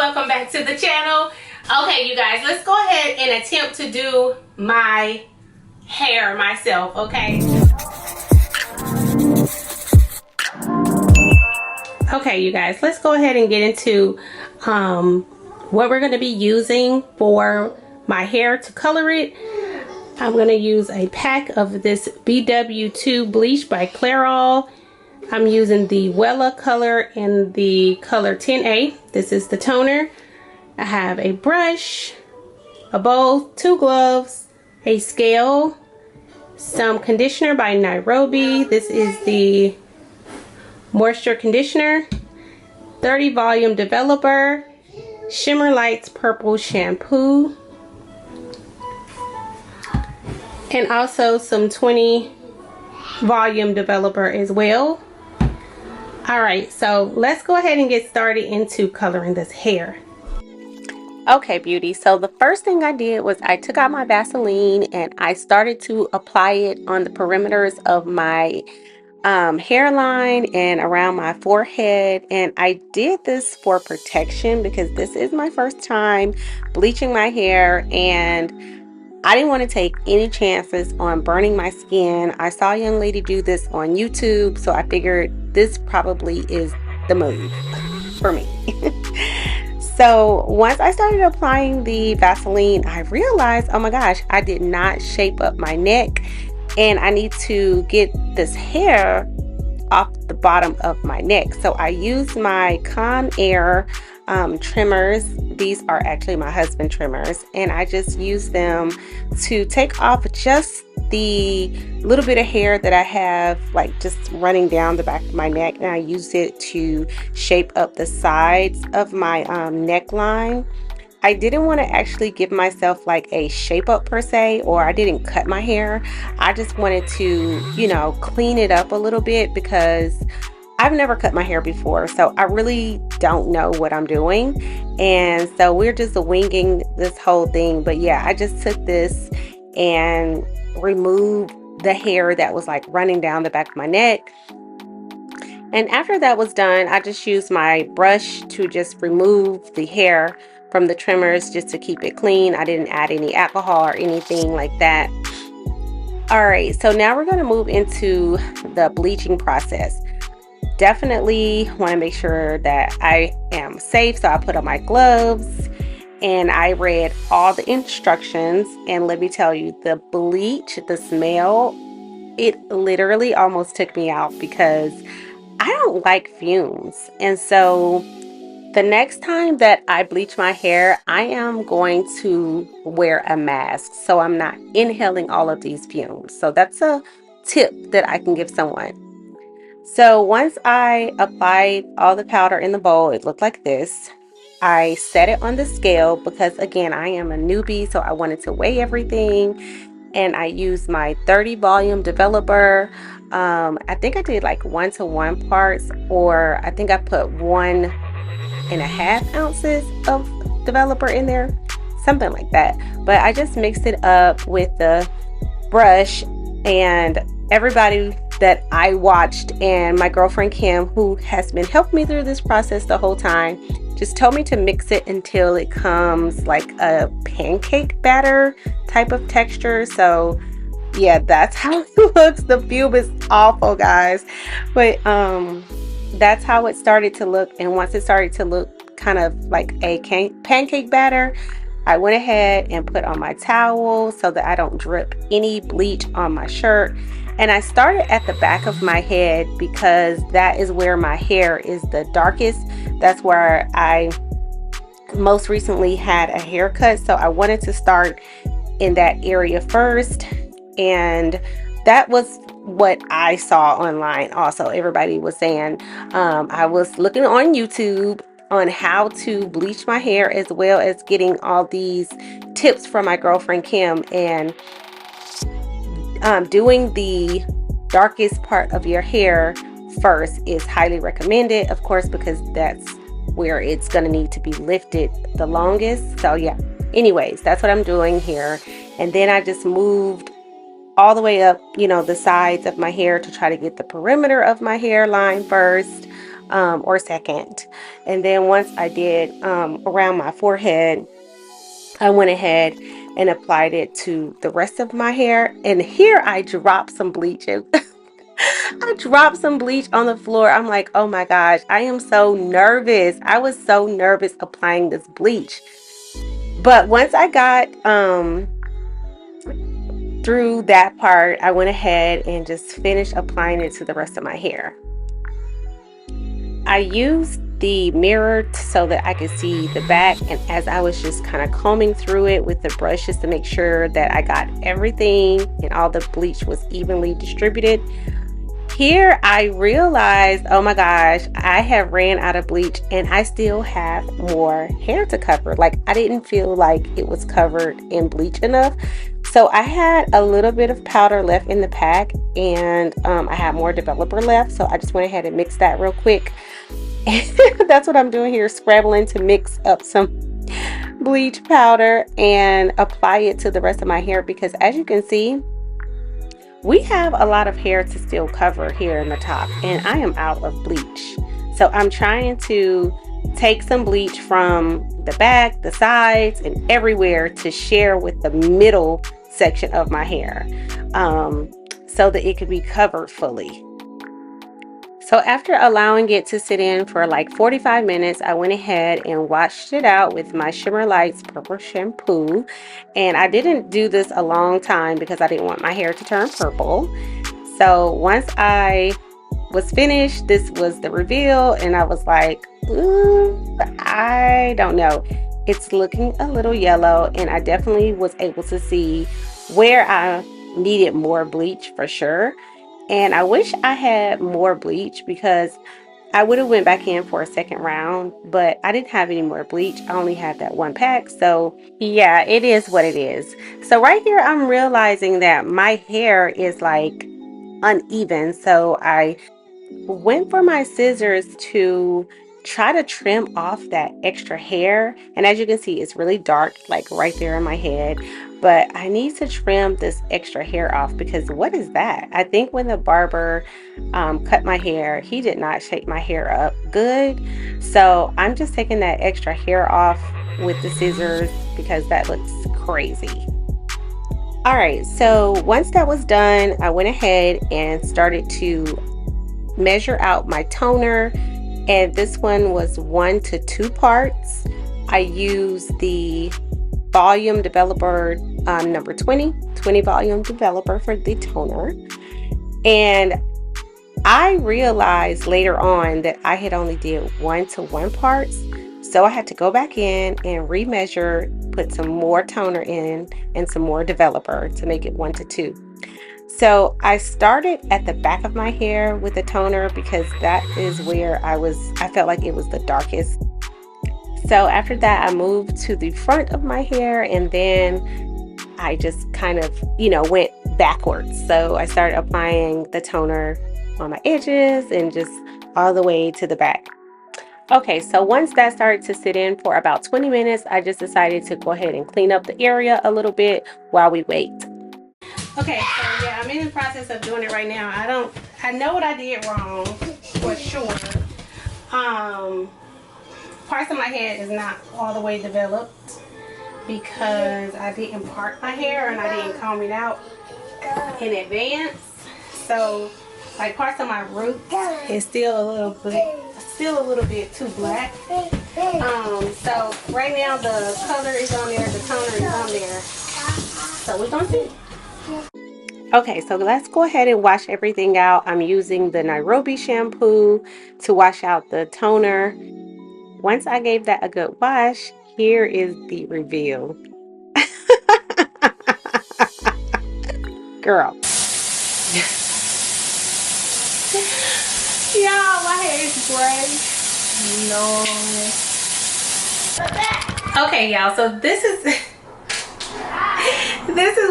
welcome back to the channel. Okay, you guys, let's go ahead and attempt to do my hair myself, okay? Okay, you guys, let's go ahead and get into what we're going to be using for my hair to color it. I'm going to use a pack of this BW2 bleach by Clairol. I'm using the Wella color in the color 10A. This is the toner. I have a brush, a bowl, 2 gloves, a scale, some conditioner by Nairobi. This is the moisture conditioner, 30 volume developer, Shimmer Lights purple shampoo, and also some 20 volume developer as well. Alright, so let's go ahead and get started into coloring this hair. Okay, beauty, so the first thing I did was I took out my Vaseline and I started to apply it on the perimeters of my hairline and around my forehead. And I did this for protection because this is my first time bleaching my hair and I didn't want to take any chances on burning my skin. I saw a young lady do this on YouTube, so I figured this probably is the move for me. So once I started applying the Vaseline, I realized, oh my gosh, I did not shape up my neck and I need to get this hair off the bottom of my neck. So I used my Conair trimmers. These are actually my husband trimmers, and I just use them to take off just the little bit of hair that I have like just running down the back of my neck, and I use it to shape up the sides of my neckline. I didn't want to actually give myself like a shape up per se, or I didn't cut my hair. I just wanted to, you know, clean it up a little bit because I've never cut my hair before, so I really don't know what I'm doing. And so we're just winging this whole thing. But yeah, I just took this and removed the hair that was like running down the back of my neck. And after that was done, I just used my brush to just remove the hair from the trimmers just to keep it clean. I didn't add any alcohol or anything like that. All right, so now we're going to move into the bleaching process. Definitely want to make sure that I am safe, so I put on my gloves and I read all the instructions. And let me tell you, the bleach, the smell, it literally almost took me out because I don't like fumes. And so the next time that I bleach my hair, I am going to wear a mask so I'm not inhaling all of these fumes. So that's a tip that I can give someone. So once I applied all the powder in the bowl, it looked like this. I set it on the scale because, again, I am a newbie, so I wanted to weigh everything. And I used my 30 volume developer. I think I did like 1-to-1 parts, or I think I put 1.5 ounces of developer in there, something like that. But I just mixed it up with the brush, and everybody that I watched and my girlfriend Kim, who has been helping me through this process the whole time, just told me to mix it until it comes like a pancake batter type of texture. So yeah, that's how it looks. The fume is awful, guys, but that's how it started to look. And once it started to look kind of like a pancake batter, I went ahead and put on my towel so that I don't drip any bleach on my shirt. And I started at the back of my head because that is where my hair is the darkest. That's where I most recently had a haircut. So I wanted to start in that area first. And that was what I saw online. Also, everybody was saying, I was looking on YouTube on how to bleach my hair, as well as getting all these tips from my girlfriend Kim. And doing the darkest part of your hair first is highly recommended, of course, because that's where it's going to need to be lifted the longest. So yeah, anyways, that's what I'm doing here. And then I just moved all the way up, you know, the sides of my hair to try to get the perimeter of my hairline first. or second. And then once I did around my forehead, I went ahead and applied it to the rest of my hair. And here I dropped some bleach. I dropped some bleach on the floor. I'm like, oh my gosh, I am so nervous. I was so nervous applying this bleach. But once I got through that part, I went ahead and just finished applying it to the rest of my hair. I used the mirror so that I could see the back, and as I was just kind of combing through it with the brush just to make sure that I got everything and all the bleach was evenly distributed, here I realized, oh my gosh, I have ran out of bleach and I still have more hair to cover. Like, I didn't feel like it was covered in bleach enough. So I had a little bit of powder left in the pack, and I had more developer left. So I just went ahead and mixed that real quick. That's what I'm doing here, scrabbling to mix up some bleach powder and apply it to the rest of my hair, because as you can see, we have a lot of hair to still cover here in the top, and I am out of bleach. So I'm trying to take some bleach from the back, the sides, and everywhere to share with the middle section of my hair, so that it could be covered fully. So after allowing it to sit in for like 45 minutes, I went ahead and washed it out with my Shimmer Lights purple shampoo. And I didn't do this a long time because I didn't want my hair to turn purple. So once I was finished, this was the reveal, and I was like, ooh, I don't know. It's looking a little yellow, and I definitely was able to see where I needed more bleach for sure. And I wish I had more bleach, because I would have went back in for a second round, but I didn't have any more bleach. I only had that one pack. So yeah, it is what it is. So right here, I'm realizing that my hair is like uneven. So I went for my scissors to try to trim off that extra hair, and as you can see, it's really dark, like right there in my head. But I need to trim this extra hair off, because what is that? I think when the barber cut my hair, he did not shape my hair up good. So I'm just taking that extra hair off with the scissors, because that looks crazy. All right, so once that was done, I went ahead and started to measure out my toner, and this one was 1 to 2 parts. I used the volume developer number 20 volume developer for the toner, and I realized later on that I had only did 1 to 1 parts, so I had to go back in and remeasure, put some more toner in and some more developer to make it 1 to 2. So I started at the back of my hair with the toner, because that is where I felt like it was the darkest. So after that, I moved to the front of my hair, and then I just kind of, went backwards. So I started applying the toner on my edges and just all the way to the back. Okay, so once that started to sit in for about 20 minutes, I just decided to go ahead and clean up the area a little bit while we wait. Okay, so yeah, I'm in the process of doing it right now. I know what I did wrong for sure. Parts of my head is not all the way developed, because I didn't part my hair and I didn't comb it out in advance. So like parts of my root is still a little bit too black. So right now the color is on there, the toner is on there. So we're gonna see. Okay, so let's go ahead and wash everything out. I'm using the Nairobi shampoo to wash out the toner. Once I gave that a good wash, here is the reveal. Girl. Y'all, my hair is gray. No. Okay, y'all, so this is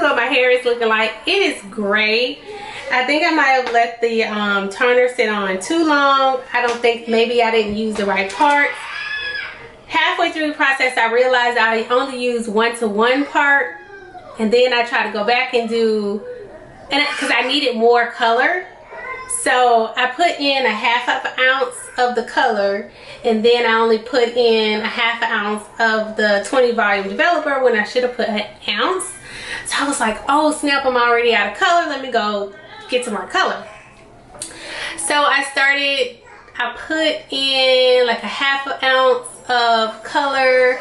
what my hair is looking like. It is gray. I think I might have let the toner sit on too long. I don't think, maybe I didn't use the right part. Halfway through the process, I realized I only used 1 to 1 part, and then I tried to go back and do, and because I needed more color, So I put in a half of an ounce of the color, and then I only put in a half an ounce of the 20 volume developer when I should have put an ounce. So I was like, oh snap, I'm already out of color. Let me go get some more color. So I put in like a half an ounce of color,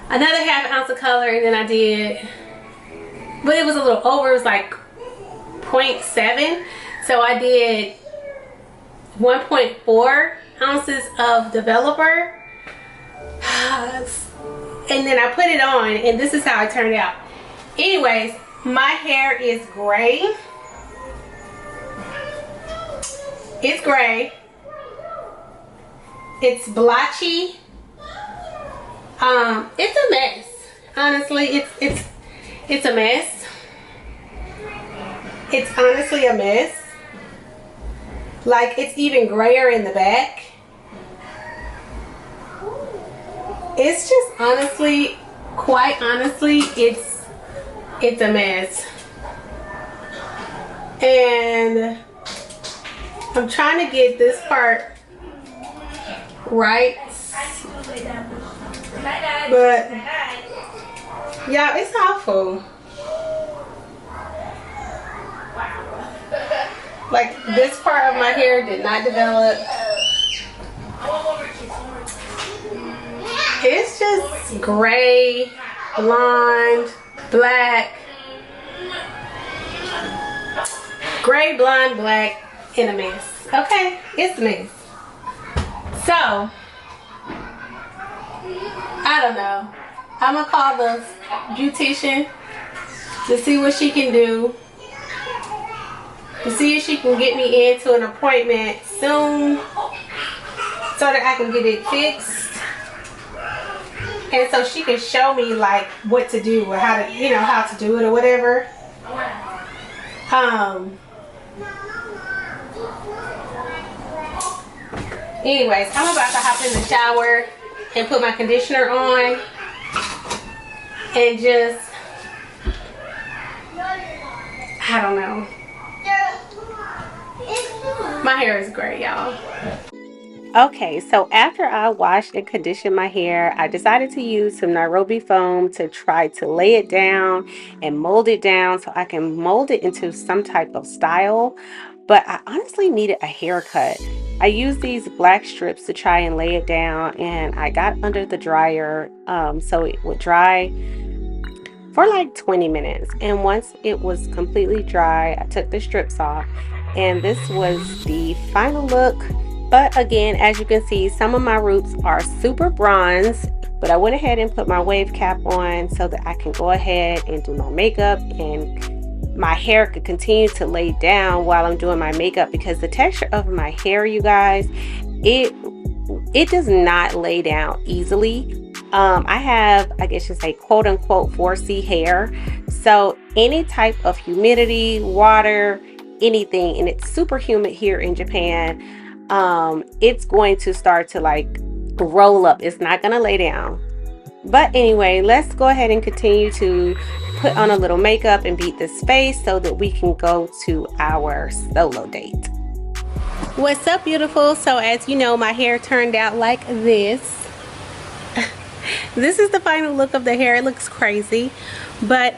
another half an ounce of color, and then I did, but it was a little over, it was like 0.7. So I did 1.4 ounces of developer, and then I put it on, and this is how it turned out. Anyways, my hair is gray. It's gray. It's blotchy. It's a mess. Honestly, it's a mess. It's honestly a mess. Like, it's even grayer in the back. It's just honestly, quite honestly, it's a mess. And I'm trying to get this part right. But yeah, it's awful. Like, this part of my hair did not develop. It's just gray, blonde, black. Gray, blonde, black, in a mess. Okay, it's a mess. So, I don't know. I'm gonna call the beautician to see what she can do. To see if she can get me into an appointment soon so that I can get it fixed. And so she can show me like what to do or how to, you know, how to do it or whatever. Anyways, I'm about to hop in the shower and put my conditioner on and just, I don't know. My hair is gray, y'all. Okay, so after I washed and conditioned my hair, I decided to use some Nairobi foam to try to lay it down and mold it down so I can mold it into some type of style. But I honestly needed a haircut. I used these black strips to try and lay it down, and I got under the dryer so it would dry for like 20 minutes. And once it was completely dry, I took the strips off, and this was the final look. But again, as you can see, some of my roots are super bronze, but I went ahead and put my wave cap on so that I can go ahead and do my makeup, and my hair could continue to lay down while I'm doing my makeup, because the texture of my hair, you guys, it does not lay down easily. I have, I guess you say, quote unquote 4C hair. So any type of humidity, water, anything, and it's super humid here in Japan, it's going to start to like roll up. It's not going to lay down. But anyway, let's go ahead and continue to put on a little makeup and beat this face so that we can go to our solo date. What's up, beautiful? So as you know, my hair turned out like this. This is the final look of the hair. It looks crazy, but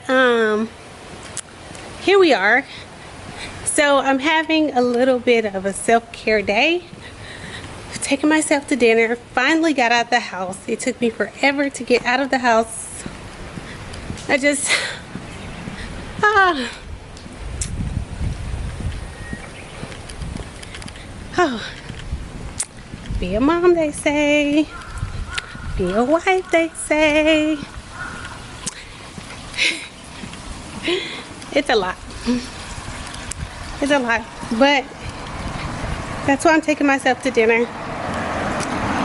here we are. So I'm having a little bit of a self-care day. Taking myself to dinner. Finally got out the house. It took me forever to get out of the house. I just be a mom, they say. Be a wife, they say. It's a lot. It's a lot, but that's why I'm taking myself to dinner.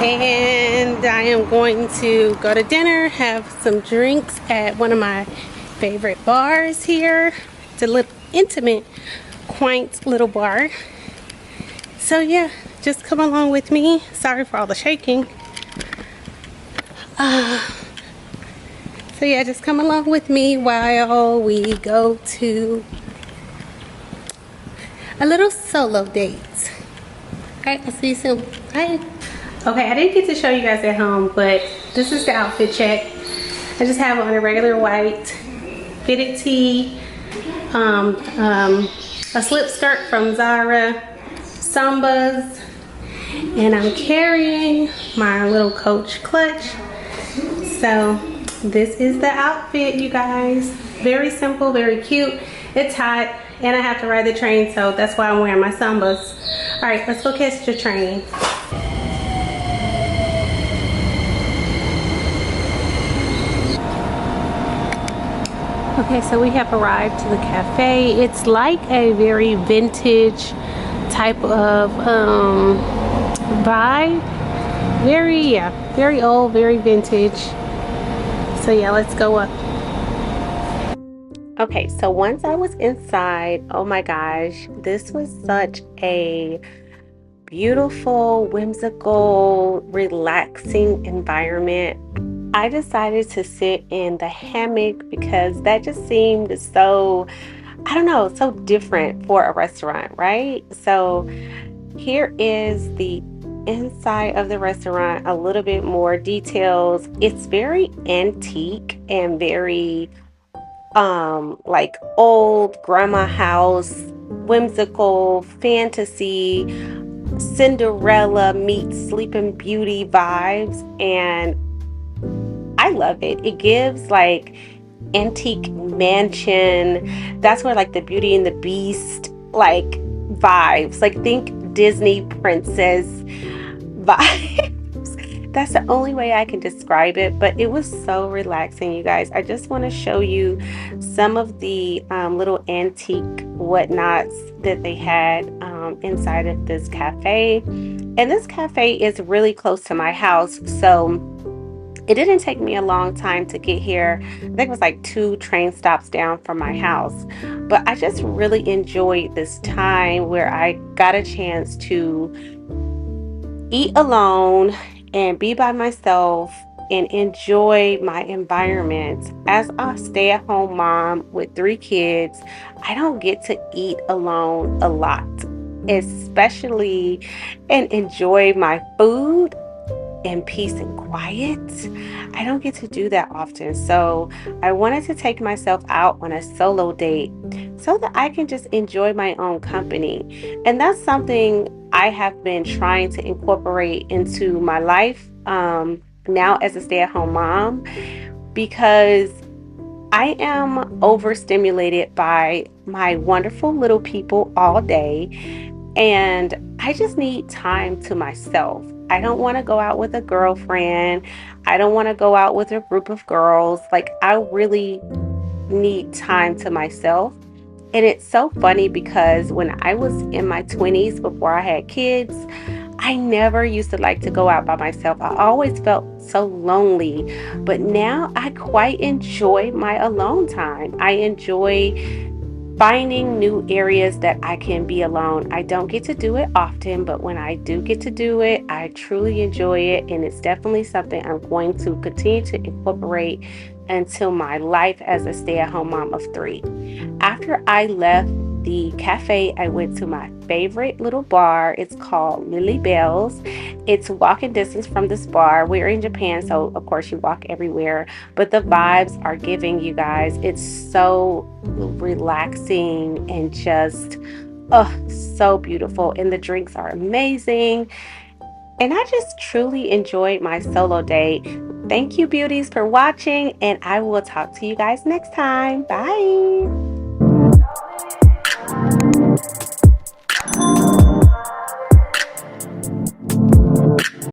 And I am going to go to dinner, have some drinks at one of my favorite bars here. It's a little intimate, quaint little bar. So yeah, just come along with me. Sorry for all the shaking. So yeah, just come along with me while we go to a little solo date. Alright, I'll see you soon. Bye. Okay, I didn't get to show you guys at home, but this is the outfit check. I just have on a regular white fitted tee, a slip skirt from Zara, Sambas, and I'm carrying my little Coach clutch. So this is the outfit, you guys. Very simple, very cute. It's hot, and I have to ride the train, so that's why I'm wearing my Sambas. All right, let's go catch the train. Okay, so we have arrived to the cafe. It's like a very vintage type of vibe. Very old, very vintage. So yeah, let's go up. Okay, so once I was inside, oh my gosh, this was such a beautiful, whimsical, relaxing environment. I decided to sit in the hammock because that just seemed so, I don't know, so different for a restaurant, right? So here is the inside of the restaurant, a little bit more details. It's very antique and very like old grandma house, whimsical, fantasy, Cinderella meets Sleeping Beauty vibes, and I love it. It gives like antique mansion. That's where like the Beauty and the Beast like vibes. Like think Disney princess vibes. That's the only way I can describe it, but it was so relaxing, you guys. I just want to show you some of the little antique whatnots that they had inside of this cafe. And this cafe is really close to my house, so it didn't take me a long time to get here. I think it was like 2 train stops down from my house. But I just really enjoyed this time where I got a chance to eat alone and be by myself and enjoy my environment. As a stay-at-home mom with 3 kids, I don't get to eat alone a lot, especially and enjoy my food in peace and quiet. I don't get to do that often, so I wanted to take myself out on a solo date so that I can just enjoy my own company. And that's something I have been trying to incorporate into my life now as a stay-at-home mom, because I am overstimulated by my wonderful little people all day, and I just need time to myself. I don't want to go out with a girlfriend. I don't want to go out with a group of girls. Like, I really need time to myself. And it's so funny because when I was in my 20s, before I had kids, I never used to like to go out by myself. I always felt so lonely. But now I quite enjoy my alone time. I enjoy finding new areas that I can be alone. I don't get to do it often, but when I do get to do it, I truly enjoy it. And it's definitely something I'm going to continue to incorporate into my life as a stay-at-home mom of 3. After I left the cafe, I went to my favorite little bar. It's called Lily Belle's. It's walking distance from this bar. We're in Japan, so of course you walk everywhere, but the vibes are giving, you guys. It's so relaxing and just so beautiful, and the drinks are amazing. And I just truly enjoyed my solo date. Thank you, beauties, for watching, and I will talk to you guys next time. Bye.